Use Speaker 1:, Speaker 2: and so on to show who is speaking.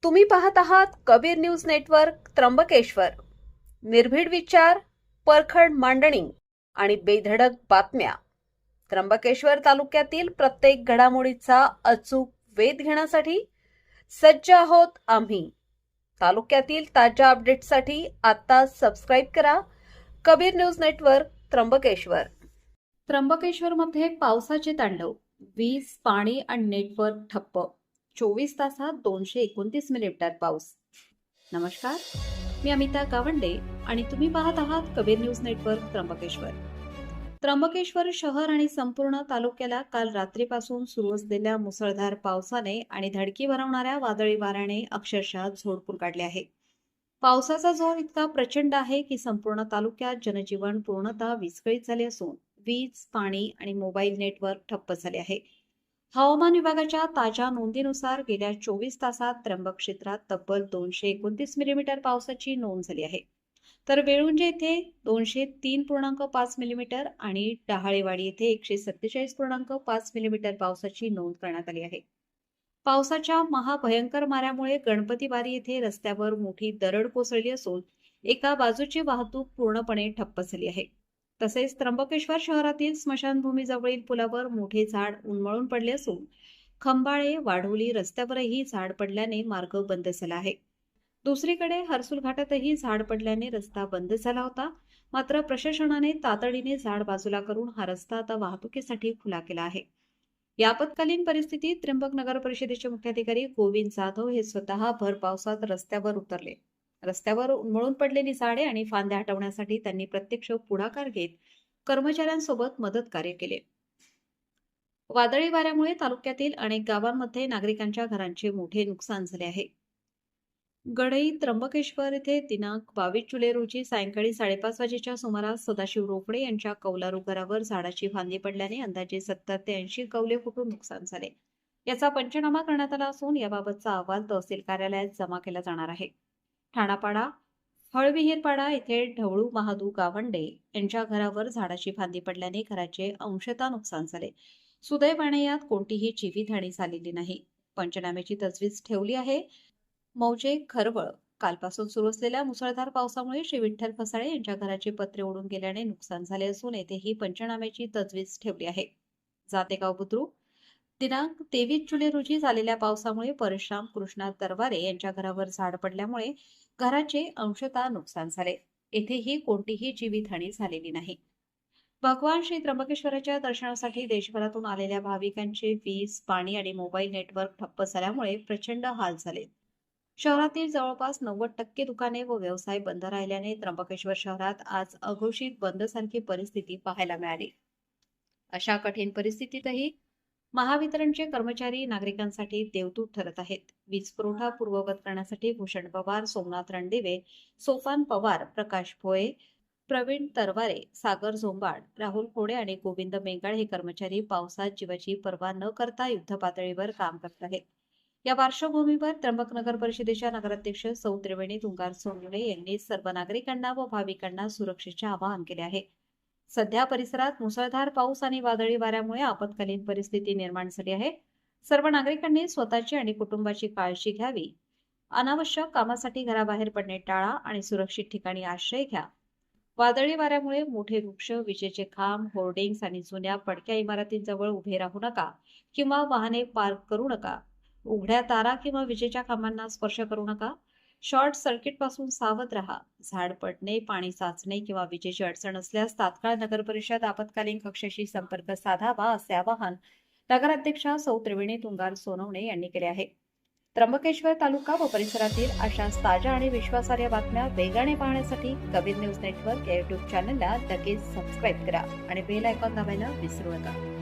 Speaker 1: तुम्ही पाहत आहात कबीर न्यूज नेटवर्क त्र्यंबकेश्वर. निर्भीड विचार, परखड मांडणी आणि बेधडक बातम्या. त्र्यंबकेश्वर तालुक्यातील प्रत्येक घडामोडीचा अचूक वेध घेण्यासाठी सज्ज आहोत आम्ही. तालुक्यातील ताज्या अपडेट्ससाठी आता सबस्क्राईब करा कबीर न्यूज नेटवर्क त्र्यंबकेश्वर. त्र्यंबकेश्वरमध्ये पावसाचे तांडव, वीज, पाणी आणि नेटवर्क ठप्प. 24 तासात 229 मिलीमीटर पाऊस. नमस्कार, मी अमिता गावंडे आणि तुम्ही पाहत आहात कबीर न्यूज नेटवर्क त्र्यंबकेश्वर. त्र्यंबकेश्वर शहर आणि संपूर्ण तालुक्याला काल रात्रीपासून सुरू असलेल्या मुसळधार पावसाने आणि धडकी भरवणाऱ्या वादळी वाऱ्याने अक्षरशः झोडपून काढले आहे. पावसाचा जोर इतका प्रचंड आहे की संपूर्ण तालुक्यात जनजीवन पूर्णतः विस्कळीत झाले असून वीज, पाणी आणि मोबाईल नेटवर्क ठप्प झाले आहे. हवामान विभागाच्या ताज्या नोंदीनुसार गेल्या 24 तासात त्र्यंबक क्षेत्रात तब्बल 229 मिलीमीटर पावसाची नोंद झाली आहे. तर वेळुंजे येथे 203.5 मिलीमीटर आणि डहाळेवाडी येथे 147.5 मिलीमीटर पावसाची नोंद करण्यात आली आहे. पावसाच्या महाभयंकर माऱ्यामुळे गणपतीबारी येथे रस्त्यावर मोठी दरड कोसळली असून एका बाजूची वाहतूक पूर्णपणे ठप्प झाली आहे. तसेच त्र्यंबकेश्वर शहरातील स्मशानभूमीजवळील पुलावर मोठे झाड उन्मळून पडले असून खंबाळे, वाढोली रस्त्यावरही झाड पडल्याने मार्ग बंद झाला आहे. दुसरीकडे हर्सुल घाटातही झाड पडल्याने रस्ता बंद झाला होता. मात्र प्रशासनाने तातडीने झाड बाजूला करून हा रस्ता आता वाहतुकीसाठी खुला केला आहे. या आपत्कालीन परिस्थितीत त्र्यंबक नगर परिषदेचे मुख्याधिकारी गोविंद जाधव हे स्वतः भर पावसात रस्त्यावर उतरले. रस्त्यावर उन्मळून पडलेली झाडे आणि फांद्या हटवण्यासाठी त्यांनी प्रत्यक्ष पुढाकार घेत कर्मचाऱ्यांसोबत मदत कार्य केले. वादळी वाऱ्यामुळे तालुक्यातील अनेक गावांमध्ये नागरिकांच्या घरांचे मोठे नुकसान झाले आहे. गडई त्र्यंबकेश्वर येथे दिनांक 22 जुलै रोजी सायंकाळी 5:30 वाजेच्या सुमारास सदाशिव रोकडे यांच्या कौलारू घरावर झाडाची फांदी पडल्याने अंदाजे 70 ते 80 कौले फुटून नुकसान झाले. याचा पंचनामा करण्यात आला असून याबाबतचा अहवाल तहसील कार्यालयात जमा केला जाणार आहे. ठाणापाडा हळविहीरपाडा येथे ढवळू महादू गावंडे यांच्या घरावर झाडाची फांदी पडल्याने घराचे अंशतः नुकसान झाले. सुदैवाने यात कोणतीही जीवितहानी झालेली नाही. पंचनाम्याची तजवीज ठेवली आहे. मौजे खरवळ कालपासून सुरू असलेल्या मुसळधार पावसामुळे श्री विठ्ठल फसाळे यांच्या घराचे पत्रे उडून गेल्याने नुकसान झाले असून येथेही पंचनाम्याची तजवीज ठेवली आहे. जातेगाव बुद्रुक दिनांक 23 जुलै रोजी झालेल्या पावसामुळे परशुराम कृष्णा तरवारे यांच्या घरावर झाड पडल्यामुळे घराचे अंशतः नुकसान झाले. येथेही कोणतीही जीवितहानी झालेली नाही. भगवान श्री त्र्यंबकेश्वराच्या दर्शनासाठी देशभरातून आलेल्या भाविकांचे वीज, पाणी आणि मोबाईल नेटवर्क ठप्प झाल्यामुळे प्रचंड हाल झाले. शहरातील जवळपास 90% दुकाने व व्यवसाय बंद राहिल्याने त्र्यंबकेश्वर शहरात आज अघोषित बंदसारखी परिस्थिती पाहायला मिळाली. अशा कठीण परिस्थितीतही महावितरणचे कर्मचारी नागरिकांसाठी देवदूत ठरत आहेत. वीज पुरवठा पूर्ववत करण्यासाठी भूषण पवार, सोमनाथ रणदिवे, सोपान पवार, प्रकाश भोये, प्रवीण तरवारे, सागर झोंबाड, राहुल खोडे आणि गोविंद मेंगाळ हे कर्मचारी पावसात जीवाची पर्वा न करता युद्धपातळीवर काम करत आहेत. या पार्श्वभूमीवर त्र्यंबक नगर परिषदेच्या नगराध्यक्ष सौ त्रिवेणी तुंगार सोनवणे यांनी सर्व नागरिकांना व भाविकांना सुरक्षेचे आवाहन केले आहे. सध्या परिसरात मुसळधार पाऊस आणि वादळी वाऱ्यामुळे आपत्कालीन परिस्थिती निर्माण झाली आहे. सर्व नागरिकांनी स्वतःची आणि कुटुंबाची काळजी घ्यावी. अनावश्यक कामासाठी घराबाहेर पडणे टाळा आणि सुरक्षित ठिकाणी आश्रय घ्या. वादळी वाऱ्यामुळे मोठे वृक्ष, विजेचे खांब, होर्डिंग्स आणि जुन्या पडक्या इमारतींजवळ उभे राहू नका किंवा वाहने पार्क करू नका. उघड्या तारा किंवा विजेच्या खांबांना स्पर्श करू नका. शॉर्ट सर्किट पासून सावध राहा. झाड पडणे, पाणी साचणे किंवा विजेची अडचण असल्यास तात्काळ नगर परिषद आपत्कालीन कक्षाशी संपर्क साधावा असे आवाहन नगराध्यक्षा सौ त्रिवेणी तुंगार सोनवणे यांनी केले आहे. त्र्यंबकेश्वर तालुका व परिसरातील अशाच ताज्या आणि विश्वासार्ह बातम्या वेगाने पाहण्यासाठी कबीर न्यूज नेटवर्क या YouTube चॅनलला लगेच सबस्क्राईब करा आणि बेल आयकॉन दाबायला विसरू नका.